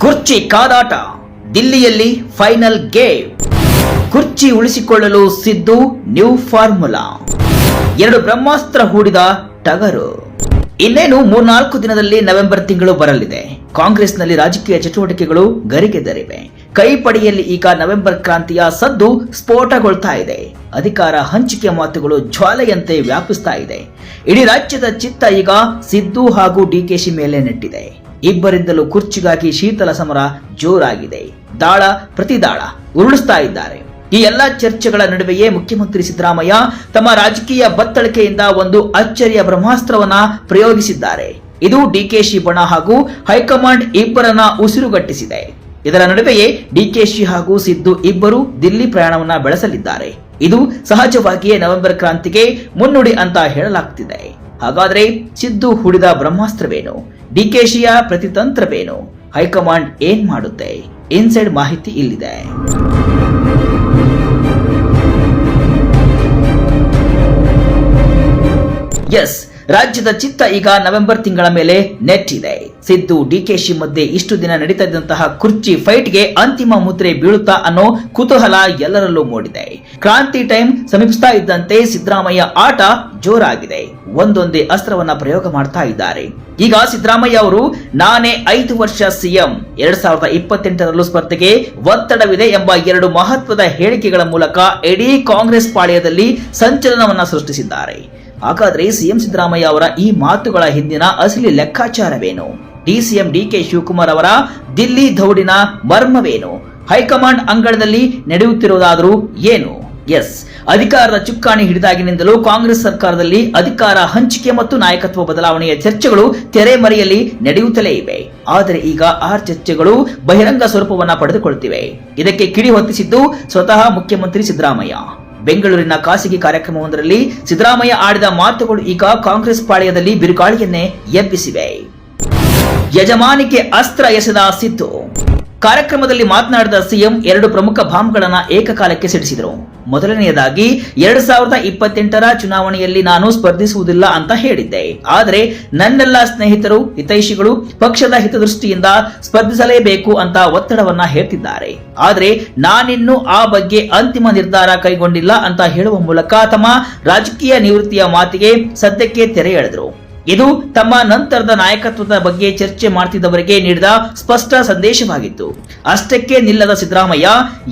ಕುರ್ಚಿ ಕಾದಾಟ, ದಿಲ್ಲಿಯಲ್ಲಿ final game. ಕುರ್ಚಿ ಉಳಿಸಿಕೊಳ್ಳಲು ಸಿದ್ದು ನ್ಯೂ ಫಾರ್ಮುಲಾ. 2 ಬ್ರಹ್ಮಾಸ್ತ್ರ ಹೂಡಿದ ಟಗರು. ಇನ್ನೇನು 3-4 ದಿನದಲ್ಲಿ ನವೆಂಬರ್ ತಿಂಗಳು ಬರಲಿದೆ. ಕಾಂಗ್ರೆಸ್ನಲ್ಲಿ ರಾಜಕೀಯ ಚಟುವಟಿಕೆಗಳು ಗರಿಗೆದರಿವೆ. ಕೈಪಡಿಯಲ್ಲಿ ಈಗ ನವೆಂಬರ್ ಕ್ರಾಂತಿಯ ಸದ್ದು ಸ್ಫೋಟಗೊಳ್ತಾ ಇದೆ. ಅಧಿಕಾರ ಹಂಚಿಕೆ ಮಾತುಗಳು ಜ್ವಾಲೆಯಂತೆ ವ್ಯಾಪಿಸ್ತಾ ಇದೆ. ಇಡೀ ರಾಜ್ಯದ ಚಿತ್ತ ಈಗ ಸಿದ್ದು ಹಾಗೂ ಡಿಕೆಶಿ ಮೇಲೆ ನೆಟ್ಟಿದೆ. ಇಬ್ಬರಿಂದಲೂ ಕುರ್ಚಿಗಾಗಿ ಶೀತಲ ಸಮರ ಜೋರಾಗಿದೆ. ದಾಳ ಪ್ರತಿದಾಳ ಉರುಳಿಸ್ತಾ ಇದ್ದಾರೆ. ಈ ಎಲ್ಲಾ ಚರ್ಚೆಗಳ ನಡುವೆಯೇ ಮುಖ್ಯಮಂತ್ರಿ ಸಿದ್ದರಾಮಯ್ಯ ತಮ್ಮ ರಾಜಕೀಯ ಬತ್ತಳಿಕೆಯಿಂದ ಒಂದು ಅಚ್ಚರಿಯ ಬ್ರಹ್ಮಾಸ್ತ್ರವನ್ನ ಪ್ರಯೋಗಿಸಿದ್ದಾರೆ. ಇದು ಡಿಕೆಶಿ ಬಣ ಹಾಗೂ ಹೈಕಮಾಂಡ್ ಇಬ್ಬರನ್ನ ಉಸಿರುಗಟ್ಟಿಸಿದೆ. ಇದರ ನಡುವೆಯೇ ಡಿಕೆಶಿ ಹಾಗೂ ಸಿದ್ದು ಇಬ್ಬರು ದಿಲ್ಲಿ ಪ್ರಯಾಣವನ್ನ ಬೆಳೆಸಲಿದ್ದಾರೆ. ಇದು ಸಹಜವಾಗಿಯೇ ನವೆಂಬರ್ ಕ್ರಾಂತಿಗೆ ಮುನ್ನುಡಿ ಅಂತ ಹೇಳಲಾಗ್ತಿದೆ. ಹಾಗಾದ್ರೆ ಸಿದ್ದು ಹೂಡಿದ ಬ್ರಹ್ಮಾಸ್ತ್ರವೇನು? ಡಿಕೆಶಿಯ ಪ್ರತಿತಂತ್ರವೇನು? ಹೈಕಮಾಂಡ್ ಏನ್ ಮಾಡುತ್ತೆ? ಇನ್ಸೈಡ್ ಮಾಹಿತಿ ಇಲ್ಲಿದೆ. ಎಸ್, ರಾಜ್ಯದ ಚಿತ್ತ ಈಗ ನವೆಂಬರ್ ತಿಂಗಳ ಮೇಲೆ ನೆಟ್ಟಿದೆ. ಸಿದ್ದು ಡಿಕೆಶಿ ಮಧ್ಯೆ ಇಷ್ಟು ದಿನ ನಡೀತಾ ಇದ್ದಂತಹ ಕುರ್ಚಿ ಫೈಟ್ಗೆ ಅಂತಿಮ ಮುದ್ರೆ ಬೀಳುತ್ತಾ ಅನ್ನೋ ಕುತೂಹಲ ಎಲ್ಲರಲ್ಲೂ ಮೂಡಿದೆ. ಕ್ರಾಂತಿ ಟೈಮ್ ಸಮೀಪಿಸ್ತಾ ಇದ್ದಂತೆ ಸಿದ್ದರಾಮಯ್ಯ ಆಟ ಜೋರಾಗಿದೆ. ಒಂದೊಂದೇ ಅಸ್ತ್ರವನ್ನ ಪ್ರಯೋಗ ಮಾಡ್ತಾ ಇದ್ದಾರೆ. ಈಗ ಸಿದ್ದರಾಮಯ್ಯ ಅವರು ನಾನೇ 5 ವರ್ಷ ಸಿಎಂ, 2028ರಲ್ಲೂ ಸ್ಪರ್ಧೆಗೆ ಒತ್ತಡವಿದೆ ಎಂಬ 2 ಮಹತ್ವದ ಹೇಳಿಕೆಗಳ ಮೂಲಕ ಇಡೀ ಕಾಂಗ್ರೆಸ್ ಪಾಳ್ಯದಲ್ಲಿ ಸಂಚಲನವನ್ನ ಸೃಷ್ಟಿಸಿದ್ದಾರೆ. ಹಾಗಾದ್ರೆ ಸಿಎಂ ಸಿದ್ದರಾಮಯ್ಯ ಅವರ ಈ ಮಾತುಗಳ ಹಿಂದಿನ ಅಸಲಿ ಲೆಕ್ಕಾಚಾರವೇನು? ಡಿಸಿಎಂ ಡಿಕೆ ಶಿವಕುಮಾರ್ ಅವರ ದಿಲ್ಲಿ ದೌಡಿನ ಮರ್ಮವೇನು? ಹೈಕಮಾಂಡ್ ಅಂಗಳದಲ್ಲಿ ನಡೆಯುತ್ತಿರುವುದಾದರೂ ಏನು? ಎಸ್, ಅಧಿಕಾರದ ಚುಕ್ಕಾಣಿ ಹಿಡಿದಾಗಿನಿಂದಲೂ ಕಾಂಗ್ರೆಸ್ ಸರ್ಕಾರದಲ್ಲಿ ಅಧಿಕಾರ ಹಂಚಿಕೆ ಮತ್ತು ನಾಯಕತ್ವ ಬದಲಾವಣೆಯ ಚರ್ಚೆಗಳು ತೆರೆಮರೆಯಲ್ಲಿ ನಡೆಯುತ್ತಲೇ ಇವೆ. ಆದರೆ ಈಗ ಆ ಚರ್ಚೆಗಳು ಬಹಿರಂಗ ಸ್ವರೂಪವನ್ನ ಪಡೆದುಕೊಳ್ಳುತ್ತಿವೆ. ಇದಕ್ಕೆ ಕಿಡಿ ಹೊತ್ತಿಸಿದ್ದು ಸ್ವತಃ ಮುಖ್ಯಮಂತ್ರಿ ಸಿದ್ದರಾಮಯ್ಯ. ಬೆಂಗಳೂರಿನ ಖಾಸಗಿ ಕಾರ್ಯಕ್ರಮವೊಂದರಲ್ಲಿ ಸಿದ್ದರಾಮಯ್ಯ ಆಡಿದ ಮಾತುಗಳು ಈಗ ಕಾಂಗ್ರೆಸ್ ಪಾಳ್ಯದಲ್ಲಿ ಬಿರುಗಾಳಿಯನ್ನೇ ಎಬ್ಬಿಸಿವೆ. ಯಜಮಾನಿಗೆ ಅಸ್ತ್ರ ಎಸೆದ ಸಿದ್ದು. ಕಾರ್ಯಕ್ರಮದಲ್ಲಿ ಮಾತನಾಡಿದ ಸಿಎಂ 2 ಪ್ರಮುಖ ಬಾಂಬ್ಗಳನ್ನ ಏಕಕಾಲಕ್ಕೆ ಸಿಡಿಸಿದರು. ಮೊದಲನೆಯದಾಗಿ 2028ರ ಚುನಾವಣೆಯಲ್ಲಿ ನಾನು ಸ್ಪರ್ಧಿಸುವುದಿಲ್ಲ ಅಂತ ಹೇಳಿದ್ದೆ. ಆದರೆ ನನ್ನೆಲ್ಲ ಸ್ನೇಹಿತರು, ಹಿತೈಷಿಗಳು ಪಕ್ಷದ ಹಿತದೃಷ್ಟಿಯಿಂದ ಸ್ಪರ್ಧಿಸಲೇಬೇಕು ಅಂತ ಒತ್ತಡವನ್ನ ಹೇರ್ತಿದ್ದಾರೆ. ಆದರೆ ನಾನಿನ್ನೂ ಆ ಬಗ್ಗೆ ಅಂತಿಮ ನಿರ್ಧಾರ ಕೈಗೊಂಡಿಲ್ಲ ಅಂತ ಹೇಳುವ ಮೂಲಕ ತಮ್ಮ ರಾಜಕೀಯ ನಿವೃತ್ತಿಯ ಮಾತಿಗೆ ಸದ್ಯಕ್ಕೆ ತೆರೆ ಎಳೆದರು. ಇದು ತಮ್ಮ ನಂತರದ ನಾಯಕತ್ವದ ಬಗ್ಗೆ ಚರ್ಚೆ ಮಾಡ್ತಿದ್ದವರಿಗೆ ನೀಡಿದ ಸ್ಪಷ್ಟ ಸಂದೇಶವಾಗಿತ್ತು. ಅಷ್ಟಕ್ಕೆ ನಿಲ್ಲದ ಸಿದ್ದರಾಮಯ್ಯ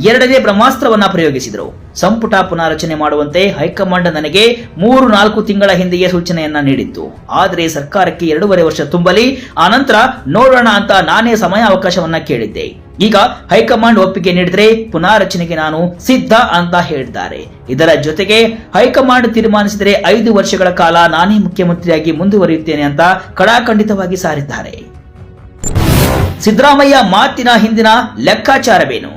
2ನೇ ಬ್ರಹ್ಮಾಸ್ತ್ರವನ್ನ ಪ್ರಯೋಗಿಸಿದರು. ಸಂಪುಟ ಪುನಾರಚನೆ ಮಾಡುವಂತೆ ಹೈಕಮಾಂಡ್ ನನಗೆ 3-4 ತಿಂಗಳ ಹಿಂದೆಯೇ ಸೂಚನೆಯನ್ನ ನೀಡಿತ್ತು. ಆದರೆ ಸರ್ಕಾರಕ್ಕೆ 2.5 ವರ್ಷ ತುಂಬಲಿ, ಆನಂತರ ನೋಡೋಣ ಅಂತ ನಾನೇ ಸಮಯಾವಕಾಶವನ್ನ ಕೇಳಿದ್ದೆ. ಈಗ ಹೈಕಮಾಂಡ್ ಒಪ್ಪಿಗೆ ನೀಡಿದ್ರೆ ಪುನಾರಚನೆಗೆ ನಾನು ಸಿದ್ಧ ಅಂತ ಹೇಳಿದ್ದಾರೆ. ಇದರ ಜೊತೆಗೆ ಹೈಕಮಾಂಡ್ ತೀರ್ಮಾನಿಸಿದರೆ 5 ವರ್ಷಗಳ ಕಾಲ ನಾನೇ ಮುಖ್ಯಮಂತ್ರಿಯಾಗಿ ಮುಂದುವರಿಯುತ್ತೇನೆ ಅಂತ ಕಡಾಖಂಡಿತವಾಗಿ ಸಾರಿದ್ದಾರೆ. ಸಿದ್ದರಾಮಯ್ಯ ಮಾತಿನ ಹಿಂದಿನ ಲೆಕ್ಕಾಚಾರವೇನು?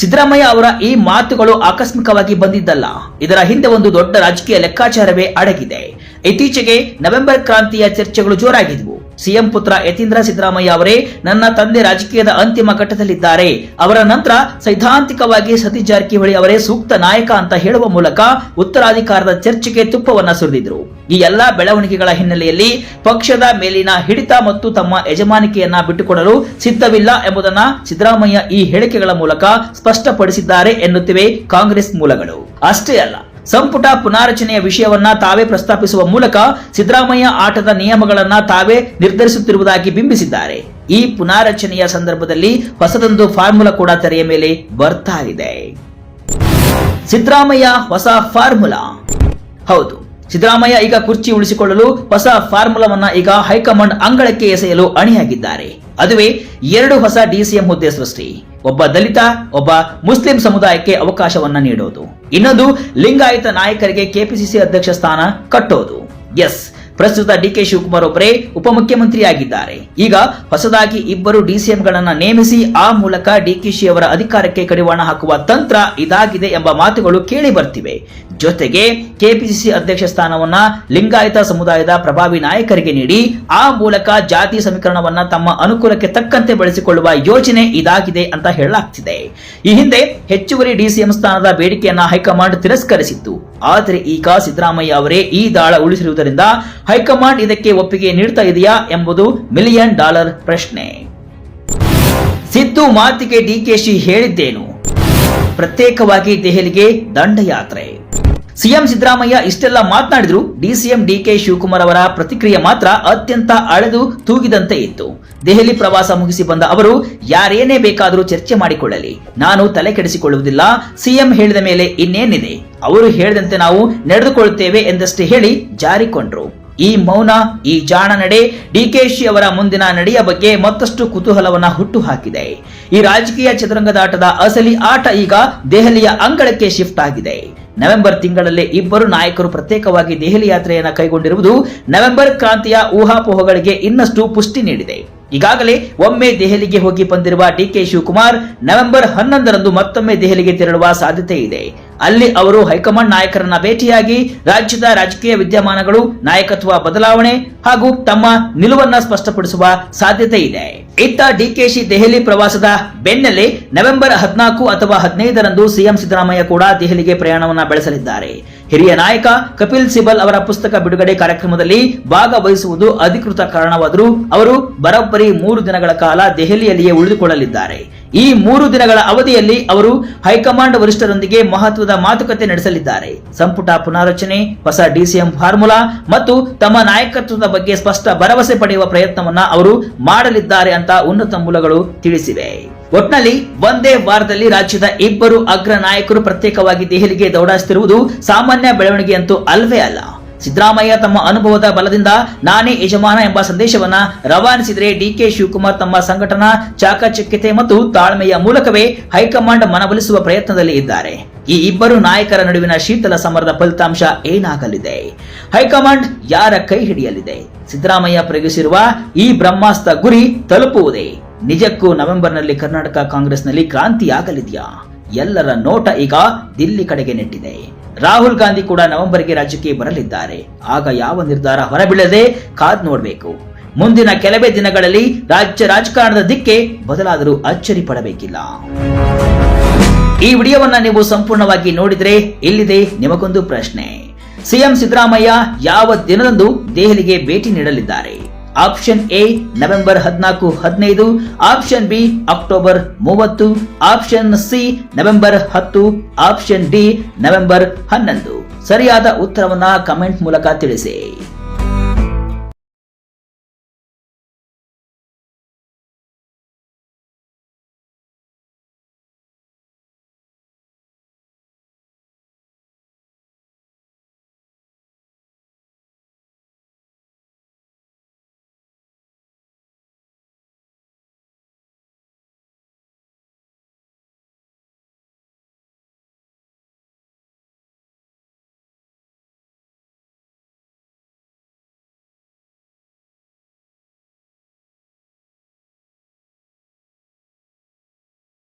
ಸಿದ್ದರಾಮಯ್ಯ ಅವರ ಈ ಮಾತುಗಳು ಆಕಸ್ಮಿಕವಾಗಿ ಬಂದಿದ್ದಲ್ಲ. ಇದರ ಹಿಂದೆ ಒಂದು ದೊಡ್ಡ ರಾಜಕೀಯ ಲೆಕ್ಕಾಚಾರವೇ ಅಡಗಿದೆ. ಇತ್ತೀಚೆಗೆ ನವೆಂಬರ್ ಕ್ರಾಂತಿಯ ಚರ್ಚೆಗಳು ಜೋರಾಗಿದ್ವು. ಸಿಎಂ ಪುತ್ರ ಯತೀಂದ್ರ ಸಿದ್ದರಾಮಯ್ಯ ಅವರೇ ನನ್ನ ತಂದೆ ರಾಜಕೀಯದ ಅಂತಿಮ ಘಟ್ಟದಲ್ಲಿದ್ದಾರೆ. ಅವರ ನಂತರ ಸೈದ್ಧಾಂತಿಕವಾಗಿ ಸತೀಶ್ ಜಾರಕಿಹೊಳಿ ಅವರೇ ಸೂಕ್ತ ನಾಯಕ ಅಂತ ಹೇಳುವ ಮೂಲಕ ಉತ್ತರಾಧಿಕಾರದ ಚರ್ಚೆಗೆ ತುಪ್ಪವನ್ನ ಸುರಿದಿದ್ರು. ಈ ಎಲ್ಲಾ ಬೆಳವಣಿಗೆಗಳ ಹಿನ್ನೆಲೆಯಲ್ಲಿ ಪಕ್ಷದ ಮೇಲಿನ ಹಿಡಿತ ಮತ್ತು ತಮ್ಮ ಯಜಮಾನಿಕೆಯನ್ನ ಬಿಟ್ಟುಕೊಡಲು ಸಿದ್ಧವಿಲ್ಲ ಎಂಬುದನ್ನ ಸಿದ್ದರಾಮಯ್ಯ ಈ ಹೇಳಿಕೆಗಳ ಮೂಲಕ ಸ್ಪಷ್ಟಪಡಿಸಿದ್ದಾರೆ ಎನ್ನುತ್ತಿವೆ ಕಾಂಗ್ರೆಸ್ ಮೂಲಗಳು. ಅಷ್ಟೇ ಅಲ್ಲ, ಸಂಪುಟ ಪುನಾರಚನೆಯ ವಿಷಯವನ್ನ ತಾವೇ ಪ್ರಸ್ತಾಪಿಸುವ ಮೂಲಕ ಸಿದ್ದರಾಮಯ್ಯ ಆಟದ ನಿಯಮಗಳನ್ನ ತಾವೇ ನಿರ್ಧರಿಸುತ್ತಿರುವುದಾಗಿ ಬಿಂಬಿಸಿದ್ದಾರೆ. ಈ ಪುನಾರಚನೆಯ ಸಂದರ್ಭದಲ್ಲಿ ಹೊಸದೊಂದು ಫಾರ್ಮುಲಾ ಕೂಡ ತೆರೆಯ ಮೇಲೆ ಬರ್ತಾ ಇದೆ. ಸಿದ್ದರಾಮಯ್ಯ ಹೊಸ ಫಾರ್ಮುಲಾ. ಹೌದು, ಸಿದ್ದರಾಮಯ್ಯ ಈಗ ಕುರ್ಚಿ ಉಳಿಸಿಕೊಳ್ಳಲು ಹೊಸ ಫಾರ್ಮುಲಾವನ್ನ ಈಗ ಹೈಕಮಾಂಡ್ ಅಂಗಳಕ್ಕೆ ಎಸೆಯಲು ಅಣಿಯಾಗಿದ್ದಾರೆ. ಅದುವೇ 2 ಹೊಸ ಡಿಸಿಎಂ ಹುದ್ದೆ ಸೃಷ್ಟಿ. ಒಬ್ಬ ದಲಿತ, ಒಬ್ಬ ಮುಸ್ಲಿಂ ಸಮುದಾಯಕ್ಕೆ ಅವಕಾಶವನ್ನ ನೀಡೋದು, ಇನ್ನೊಂದು ಲಿಂಗಾಯತ ನಾಯಕರಿಗೆ ಕೆಪಿಸಿಸಿ ಅಧ್ಯಕ್ಷ ಸ್ಥಾನ ಕಟ್ಟೋದು. ಎಸ್, ಪ್ರಸ್ತುತ ಡಿಕೆ ಶಿವಕುಮಾರ್ ಒಬ್ಬರೇ ಉಪಮುಖ್ಯಮಂತ್ರಿಯಾಗಿದ್ದಾರೆ. ಈಗ ಹೊಸದಾಗಿ 2 ಡಿಸಿಎಂಗಳನ್ನ ನೇಮಿಸಿ ಆ ಮೂಲಕ ಡಿಕೆಶಿ ಅವರ ಅಧಿಕಾರಕ್ಕೆ ಕಡಿವಾಣ ಹಾಕುವ ತಂತ್ರ ಇದಾಗಿದೆ ಎಂಬ ಮಾತುಗಳು ಕೇಳಿ ಬರ್ತಿವೆ. ಜೊತೆಗೆ ಕೆಪಿಸಿಸಿ ಅಧ್ಯಕ್ಷ ಸ್ಥಾನವನ್ನ ಲಿಂಗಾಯತ ಸಮುದಾಯದ ಪ್ರಭಾವಿ ನಾಯಕರಿಗೆ ನೀಡಿ ಆ ಮೂಲಕ ಜಾತಿ ಸಮೀಕರಣವನ್ನ ತಮ್ಮ ಅನುಕೂಲಕ್ಕೆ ತಕ್ಕಂತೆ ಬಳಸಿಕೊಳ್ಳುವ ಯೋಜನೆ ಇದಾಗಿದೆ ಅಂತ ಹೇಳಲಾಗ್ತಿದೆ. ಈ ಹಿಂದೆ ಹೆಚ್ಚುವರಿ ಡಿಸಿಎಂ ಸ್ಥಾನದ ಬೇಡಿಕೆಯನ್ನ ಹೈಕಮಾಂಡ್ ತಿರಸ್ಕರಿಸಿತ್ತು. ಆದರೆ ಈಗ ಸಿದ್ದರಾಮಯ್ಯ ಅವರೇ ಈ ದಾಳ ಉಳಿಸಿರುವುದರಿಂದ ಹೈಕಮಾಂಡ್ ಇದಕ್ಕೆ ಒಪ್ಪಿಗೆ ನೀಡ್ತಾ ಇದೆಯಾ ಎಂಬುದು $1 ಮಿಲಿಯನ್ ಪ್ರಶ್ನೆ. ಸಿದ್ದು ಮಾತಿಗೆ ಡಿಕೆಶಿ ಹೇಳಿದ್ದೇನು? ಪ್ರತ್ಯೇಕವಾಗಿ ದೆಹಲಿಗೆ ದಂಡಯಾತ್ರೆ. ಸಿಎಂ ಸಿದ್ದರಾಮಯ್ಯ ಇಷ್ಟೆಲ್ಲ ಮಾತನಾಡಿದ್ರು ಡಿಸಿಎಂ ಡಿಕೆ ಶಿವಕುಮಾರ್ ಅವರ ಪ್ರತಿಕ್ರಿಯೆ ಮಾತ್ರ ಅತ್ಯಂತ ಅಳೆದು ತೂಗಿದಂತೆ ಇತ್ತು. ದೆಹಲಿ ಪ್ರವಾಸ ಮುಗಿಸಿ ಬಂದ ಅವರು ಯಾರೇನೇ ಬೇಕಾದರೂ ಚರ್ಚೆ ಮಾಡಿಕೊಳ್ಳಲಿ, ನಾನು ತಲೆ ಕೆಡಿಸಿಕೊಳ್ಳುವುದಿಲ್ಲ, ಸಿಎಂ ಹೇಳಿದ ಮೇಲೆ ಇನ್ನೇನಿದೆ, ಅವರು ಹೇಳಿದಂತೆ ನಾವು ನಡೆದುಕೊಳ್ಳುತ್ತೇವೆ ಎಂದಷ್ಟೇ ಹೇಳಿ ಜಾರಿಕೊಂಡ್ರು. ಈ ಮೌನ, ಈ ಜಾಣ ನಡೆ ಡಿಕೆಶಿ ಅವರ ಮುಂದಿನ ನಡೆಯ ಬಗ್ಗೆ ಮತ್ತಷ್ಟು ಕುತೂಹಲವನ್ನ ಹುಟ್ಟು ಹಾಕಿದೆ. ಈ ರಾಜಕೀಯ ಚದುರಂಗದಾಟದ ಅಸಲಿ ಆಟ ಈಗ ದೆಹಲಿಯ ಅಂಗಳಕ್ಕೆ ಶಿಫ್ಟ್ ಆಗಿದೆ. ನವೆಂಬರ್ ತಿಂಗಳಲ್ಲೇ ಇಬ್ಬರು ನಾಯಕರು ಪ್ರತ್ಯೇಕವಾಗಿ ದೆಹಲಿ ಯಾತ್ರೆಯನ್ನ ಕೈಗೊಂಡಿರುವುದು ನವೆಂಬರ್ ಕ್ರಾಂತಿಯ ಊಹಾಪೋಹಗಳಿಗೆ ಇನ್ನಷ್ಟು ಪುಷ್ಟಿ ನೀಡಿದೆ. ಈಗಾಗಲೇ ಒಮ್ಮೆ ದೆಹಲಿಗೆ ಹೋಗಿ ಬಂದಿರುವ ಡಿಕೆ ಶಿವಕುಮಾರ್ ನವೆಂಬರ್ 11ರಂದು ಮತ್ತೊಮ್ಮೆ ದೆಹಲಿಗೆ ತೆರಳುವ ಸಾಧ್ಯತೆ ಇದೆ. ಅಲ್ಲಿ ಅವರು ಹೈಕಮಾಂಡ್ ನಾಯಕರನ್ನ ಭೇಟಿಯಾಗಿ ರಾಜ್ಯದ ರಾಜಕೀಯ ವಿದ್ಯಮಾನಗಳು, ನಾಯಕತ್ವ ಬದಲಾವಣೆ ಹಾಗೂ ತಮ್ಮ ನಿಲುವನ್ನ ಸ್ಪಷ್ಟಪಡಿಸುವ ಸಾಧ್ಯತೆ ಇದೆ. ಇತ್ತ ಡಿಕೆಶಿ ದೆಹಲಿ ಪ್ರವಾಸದ ಬೆನ್ನಲ್ಲೇ ನವೆಂಬರ್ 14 ಅಥವಾ 15ರಂದು ಸಿಎಂ ಸಿದ್ದರಾಮಯ್ಯ ಕೂಡ ದೆಹಲಿಗೆ ಪ್ರಯಾಣವನ್ನ ಬೆಳೆಸಲಿದ್ದಾರೆ. ಹಿರಿಯ ನಾಯಕ ಕಪಿಲ್ ಸಿಬಲ್ ಅವರ ಪುಸ್ತಕ ಬಿಡುಗಡೆ ಕಾರ್ಯಕ್ರಮದಲ್ಲಿ ಭಾಗವಹಿಸುವುದು ಅಧಿಕೃತ ಕಾರಣವಾದರೂ ಅವರು ಬರೋಬ್ಬರಿ 3 ದಿನಗಳ ಕಾಲ ದೆಹಲಿಯಲ್ಲಿಯೇ ಉಳಿದುಕೊಳ್ಳಲಿದ್ದಾರೆ. ಈ 3 ದಿನಗಳ ಅವಧಿಯಲ್ಲಿ ಅವರು ಹೈಕಮಾಂಡ್ ವರಿಷ್ಠರೊಂದಿಗೆ ಮಹತ್ವದ ಮಾತುಕತೆ ನಡೆಸಲಿದ್ದಾರೆ. ಸಂಪುಟ ಪುನಾರಚನೆ, ಹೊಸ ಡಿಸಿಎಂ ಫಾರ್ಮುಲಾ ಮತ್ತು ತಮ್ಮ ನಾಯಕತ್ವದ ಬಗ್ಗೆ ಸ್ಪಷ್ಟ ಭರವಸೆ ಪಡೆಯುವ ಪ್ರಯತ್ನವನ್ನ ಅವರು ಮಾಡಲಿದ್ದಾರೆ ಅಂತ ಉನ್ನತ ಮೂಲಗಳು ತಿಳಿಸಿವೆ. ಒಟ್ನಲ್ಲಿ ಒಂದೇ ವಾರದಲ್ಲಿ ರಾಜ್ಯದ ಇಬ್ಬರು ಅಗ್ರ ನಾಯಕರು ಪ್ರತ್ಯೇಕವಾಗಿ ದೆಹಲಿಗೆ ದೌಡಾಯಿಸುತ್ತಿರುವುದು ಸಾಮಾನ್ಯ ಬೆಳವಣಿಗೆ ಅಂತೂ ಅಲ್ವೇ ಅಲ್ಲ. ಸಿದ್ದರಾಮಯ್ಯ ತಮ್ಮ ಅನುಭವದ ಬಲದಿಂದ ನಾನೇ ಯಜಮಾನ ಎಂಬ ಸಂದೇಶವನ್ನ ರವಾನಿಸಿದರೆ ಡಿಕೆ ಶಿವಕುಮಾರ್ ತಮ್ಮ ಸಂಘಟನಾ ಚಾಕಚಕ್ಯತೆ ಮತ್ತು ತಾಳ್ಮೆಯ ಮೂಲಕವೇ ಹೈಕಮಾಂಡ್ ಮನವೊಲಿಸುವ ಪ್ರಯತ್ನದಲ್ಲಿ ಇದ್ದಾರೆ. ಈ ಇಬ್ಬರು ನಾಯಕರ ನಡುವಿನ ಶೀತಲ ಸಮರದ ಫಲಿತಾಂಶ ಏನಾಗಲಿದೆ? ಹೈಕಮಾಂಡ್ ಯಾರ ಕೈ ಹಿಡಿಯಲಿದೆ? ಸಿದ್ದರಾಮಯ್ಯ ಪ್ರಯೋಗಿಸಿರುವ ಈ ಬ್ರಹ್ಮಾಸ್ತ್ರ ಗುರಿ ತಲುಪುವುದೇ? ನಿಜಕ್ಕೂ ನವೆಂಬರ್ನಲ್ಲಿ ಕರ್ನಾಟಕ ಕಾಂಗ್ರೆಸ್ನಲ್ಲಿ ಕ್ರಾಂತಿಯಾಗಲಿದೆಯಾ? ಎಲ್ಲರ ನೋಟ ಈಗ ದಿಲ್ಲಿ ಕಡೆಗೆ ನೆಟ್ಟಿದೆ. ರಾಹುಲ್ ಗಾಂಧಿ ಕೂಡ ನವೆಂಬರ್ಗೆ ರಾಜ್ಯಕ್ಕೆ ಬರಲಿದ್ದಾರೆ. ಆಗ ಯಾವ ನಿರ್ಧಾರ ಹೊರಬೀಳದೆ ಕಾದ್ ನೋಡಬೇಕು. ಮುಂದಿನ ಕೆಲವೇ ದಿನಗಳಲ್ಲಿ ರಾಜ್ಯ ರಾಜಕಾರಣದ ದಿಕ್ಕೆ ಬದಲಾದರೂ ಅಚ್ಚರಿ ಪಡಬೇಕಿಲ್ಲ. ಈ ವಿಡಿಯೋವನ್ನ ನೀವು ಸಂಪೂರ್ಣವಾಗಿ ನೋಡಿದ್ರೆ ಇಲ್ಲಿದೆ ನಿಮಗೊಂದು ಪ್ರಶ್ನೆ. ಸಿಎಂ ಸಿದ್ದರಾಮಯ್ಯ ಯಾವ ದಿನದಂದು ದೆಹಲಿಗೆ ಭೇಟಿ ನೀಡಲಿದ್ದಾರೆ? Option A November 14-15, option B October 30, option C November 10, option D November 11. ಸರಿಯಾದ ಉತ್ತರವನ್ನ ಕಮೆಂಟ್ ಮೂಲಕ ತಿಳಿಸಿ.